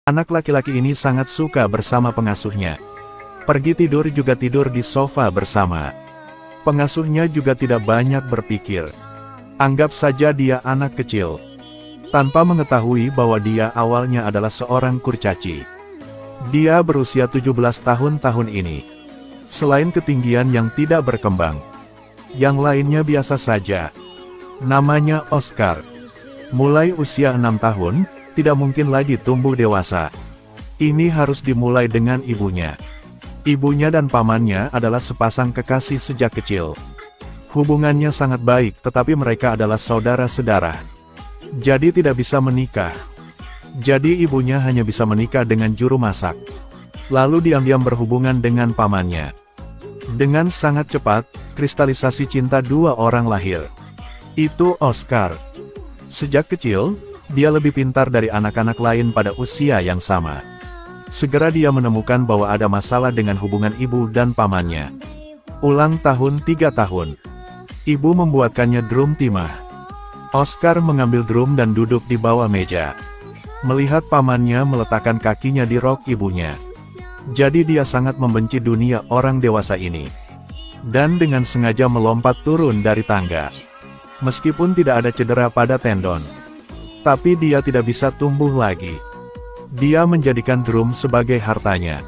Anak laki-laki ini sangat suka bersama pengasuhnya. Pergi tidur juga tidur di sofa bersama. Pengasuhnya juga tidak banyak berpikir. Anggap saja dia anak kecil. Tanpa mengetahui bahwa dia awalnya adalah seorang kurcaci. Dia berusia 17 tahun ini. Selain ketinggian yang tidak berkembang, yang lainnya biasa saja. Namanya Oscar. Mulai usia 6 tahun, tidak mungkin lagi tumbuh dewasa. Ini harus dimulai dengan ibunya. Ibunya dan pamannya adalah sepasang kekasih sejak kecil. Hubungannya sangat baik, tetapi mereka adalah saudara-sedara. Jadi tidak bisa menikah. Jadi ibunya hanya bisa menikah dengan juru masak. Lalu diam-diam berhubungan dengan pamannya. Dengan sangat cepat, kristalisasi cinta dua orang lahir. Itu Oscar. Sejak kecil, dia lebih pintar dari anak-anak lain pada usia yang sama. Segera dia menemukan bahwa ada masalah dengan hubungan ibu dan pamannya. Ulang tahun 3 tahun. Ibu membuatkannya drum timah. Oscar mengambil drum dan duduk di bawah meja. Melihat pamannya meletakkan kakinya di rok ibunya. Jadi dia sangat membenci dunia orang dewasa ini. Dan dengan sengaja melompat turun dari tangga. Meskipun tidak ada cedera pada tendon. Tapi dia tidak bisa tumbuh lagi. Dia menjadikan drum sebagai hartanya.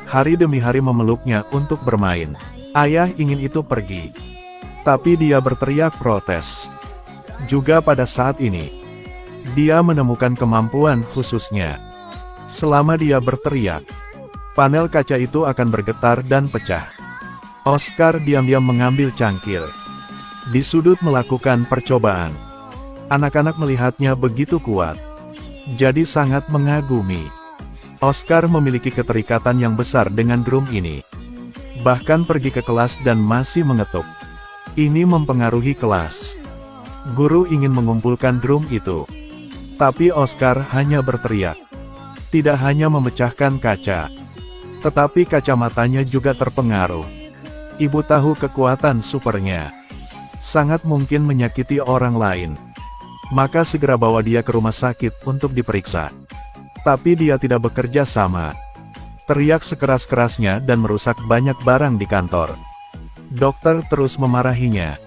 Hari demi hari memeluknya untuk bermain. Ayah ingin itu pergi. Tapi dia berteriak protes. Juga pada saat ini, dia menemukan kemampuan khususnya. Selama dia berteriak, panel kaca itu akan bergetar dan pecah. Oscar diam-diam mengambil cangkir. Di sudut melakukan percobaan. Anak-anak melihatnya begitu kuat. Jadi sangat mengagumi. Oscar memiliki keterikatan yang besar dengan drum ini. Bahkan pergi ke kelas dan masih mengetuk. Ini mempengaruhi kelas. Guru ingin mengumpulkan drum itu. Tapi Oscar hanya berteriak. Tidak hanya memecahkan kaca. Tetapi kacamatanya juga terpengaruh. Ibu tahu kekuatan supernya. Sangat mungkin menyakiti orang lain. Maka segera bawa dia ke rumah sakit untuk diperiksa. Tapi dia tidak bekerja sama. Teriak sekeras-kerasnya dan merusak banyak barang di kantor. Dokter terus memarahinya.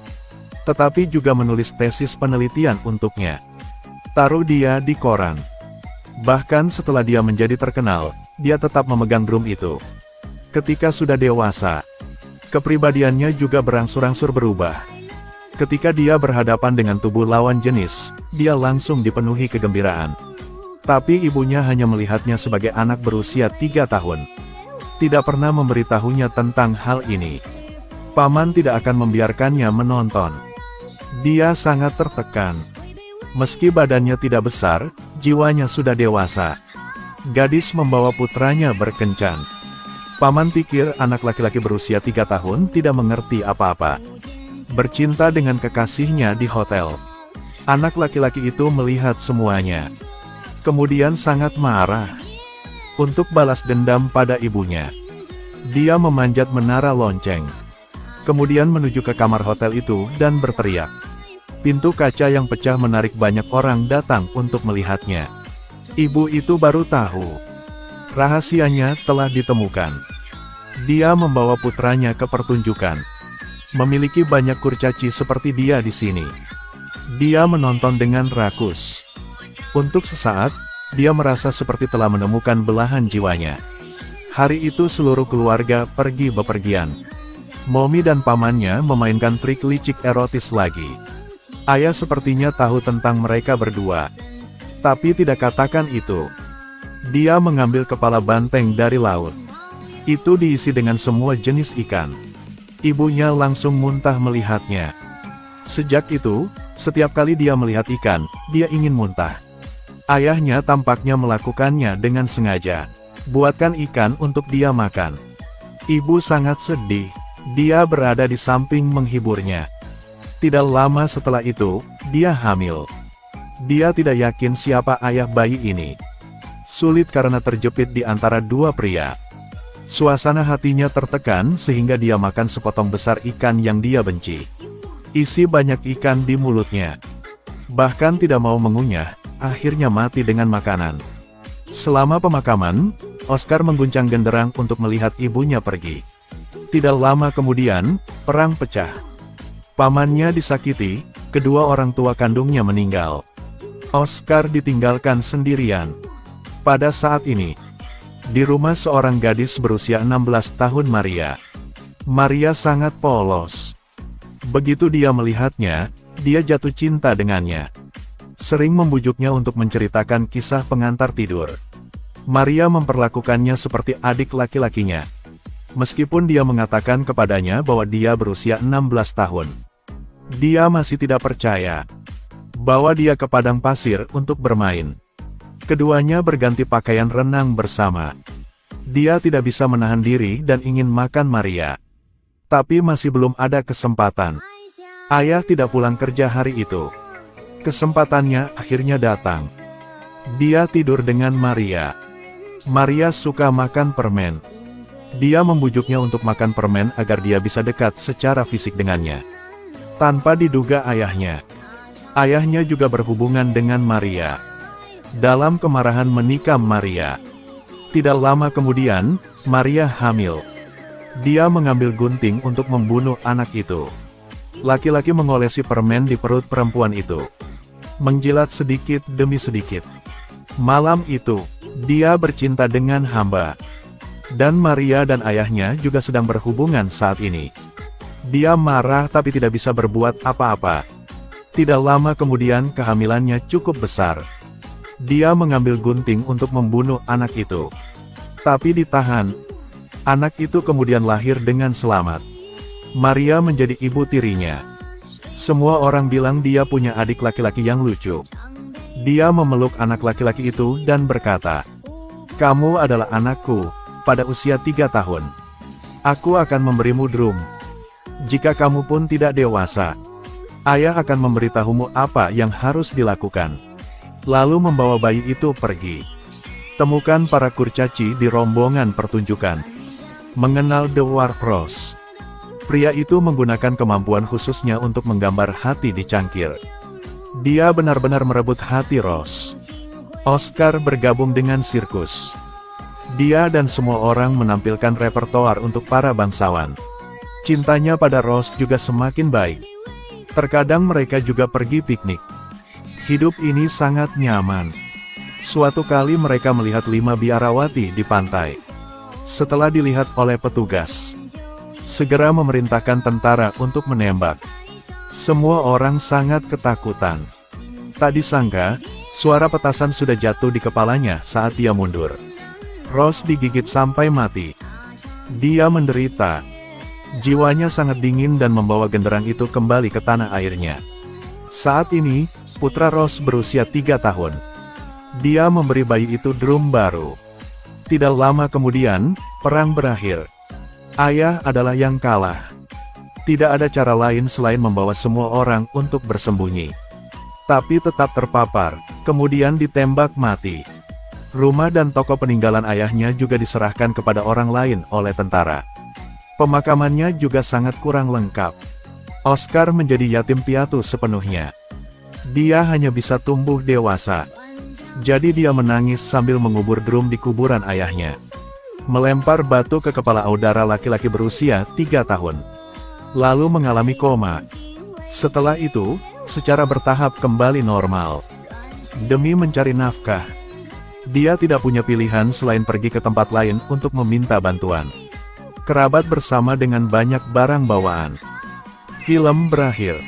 Tetapi juga menulis tesis penelitian untuknya. Taruh dia di koran. Bahkan setelah dia menjadi terkenal, dia tetap memegang drum itu. Ketika sudah dewasa, kepribadiannya juga berangsur-angsur berubah. Ketika dia berhadapan dengan tubuh lawan jenis, dia langsung dipenuhi kegembiraan. Tapi ibunya hanya melihatnya sebagai anak berusia 3 tahun. Tidak pernah memberitahunya tentang hal ini. Paman tidak akan membiarkannya menonton. Dia sangat tertekan. Meski badannya tidak besar, jiwanya sudah dewasa. Gadis membawa putranya berkencan. Paman pikir anak laki-laki berusia 3 tahun tidak mengerti apa-apa. Bercinta dengan kekasihnya di hotel. Anak laki-laki itu melihat semuanya. Kemudian sangat marah. Untuk balas dendam pada ibunya, dia memanjat menara lonceng. Kemudian menuju ke kamar hotel itu dan berteriak. Pintu kaca yang pecah menarik banyak orang datang untuk melihatnya. Ibu itu baru tahu. Rahasianya telah ditemukan. Dia membawa putranya ke pertunjukan. Memiliki banyak kurcaci seperti dia di sini. Dia menonton dengan rakus. Untuk sesaat, dia merasa seperti telah menemukan belahan jiwanya. Hari itu seluruh keluarga pergi bepergian. Mommy dan pamannya memainkan trik licik erotis lagi. Ayah sepertinya tahu tentang mereka berdua. Tapi tidak katakan itu. Dia mengambil kepala banteng dari laut. Itu diisi dengan semua jenis ikan. Ibunya langsung muntah melihatnya. Sejak itu, setiap kali dia melihat ikan, dia ingin muntah. Ayahnya tampaknya melakukannya dengan sengaja. Buatkan ikan untuk dia makan. Ibu sangat sedih. Dia berada di samping menghiburnya. Tidak lama setelah itu, dia hamil. Dia tidak yakin siapa ayah bayi ini. Sulit karena terjepit di antara dua pria. Suasana hatinya tertekan sehingga dia makan sepotong besar ikan yang dia benci. Isi banyak ikan di mulutnya. Bahkan tidak mau mengunyah, akhirnya mati dengan makanan. Selama pemakaman, Oscar mengguncang genderang untuk melihat ibunya pergi. Tidak lama kemudian, perang pecah. Pamannya disakiti, kedua orang tua kandungnya meninggal. Oscar ditinggalkan sendirian. Pada saat ini, di rumah seorang gadis berusia 16 tahun Maria. Maria sangat polos. Begitu dia melihatnya, dia jatuh cinta dengannya. Sering membujuknya untuk menceritakan kisah pengantar tidur. Maria memperlakukannya seperti adik laki-lakinya. Meskipun dia mengatakan kepadanya bahwa dia berusia 16 tahun. Dia masih tidak percaya. Bawa dia ke padang pasir untuk bermain. Keduanya berganti pakaian renang bersama. Dia tidak bisa menahan diri dan ingin makan Maria. Tapi masih belum ada kesempatan. Ayah tidak pulang kerja hari itu. Kesempatannya akhirnya datang. Dia tidur dengan Maria. Maria suka makan permen. Dia membujuknya untuk makan permen agar dia bisa dekat secara fisik dengannya. Tanpa diduga ayahnya juga berhubungan dengan Maria. Dalam kemarahan menikam Maria. Tidak lama kemudian, Maria hamil. Dia mengambil gunting untuk membunuh anak itu. Laki-laki mengolesi permen di perut perempuan itu. Menjilat sedikit demi sedikit. Malam itu, dia bercinta dengan hamba. Dan Maria dan ayahnya juga sedang berhubungan saat ini. Dia marah tapi tidak bisa berbuat apa-apa. Tidak lama kemudian kehamilannya cukup besar. Dia mengambil gunting untuk membunuh anak itu. Tapi ditahan. Anak itu kemudian lahir dengan selamat. Maria menjadi ibu tirinya. Semua orang bilang dia punya adik laki-laki yang lucu. Dia memeluk anak laki-laki itu dan berkata, "Kamu adalah anakku, pada usia 3 tahun. Aku akan memberimu drum. Jika kamu pun tidak dewasa, ayah akan memberitahumu apa yang harus dilakukan." Lalu membawa bayi itu pergi. Temukan para kurcaci di rombongan pertunjukan. Mengenal The Dwarf Rose. Pria itu menggunakan kemampuan khususnya untuk menggambar hati di cangkir. Dia benar-benar merebut hati Rose. Oscar bergabung dengan sirkus. Dia dan semua orang menampilkan repertoar untuk para bangsawan. Cintanya pada Rose juga semakin baik. Terkadang mereka juga pergi piknik. Hidup ini sangat nyaman. Suatu kali mereka melihat 5 biarawati di pantai. Setelah dilihat oleh petugas, segera memerintahkan tentara untuk menembak. Semua orang sangat ketakutan. Tak disangka, suara petasan sudah jatuh di kepalanya saat dia mundur. Rose digigit sampai mati. Dia menderita. Jiwanya sangat dingin dan membawa genderang itu kembali ke tanah airnya. Saat ini, putra Rose berusia 3 tahun. Dia memberi bayi itu drum baru. Tidak lama kemudian, perang berakhir. Ayah adalah yang kalah. Tidak ada cara lain selain membawa semua orang untuk bersembunyi. Tapi tetap terpapar, kemudian ditembak mati. Rumah dan toko peninggalan ayahnya juga diserahkan kepada orang lain oleh tentara. Pemakamannya juga sangat kurang lengkap. Oscar menjadi yatim piatu sepenuhnya. Dia hanya bisa tumbuh dewasa. Jadi dia menangis sambil mengubur drum di kuburan ayahnya. Melempar batu ke kepala saudara laki-laki berusia 3 tahun. Lalu mengalami koma. Setelah itu, secara bertahap kembali normal. Demi mencari nafkah, dia tidak punya pilihan selain pergi ke tempat lain untuk meminta bantuan. Kerabat bersama dengan banyak barang bawaan. Film berakhir.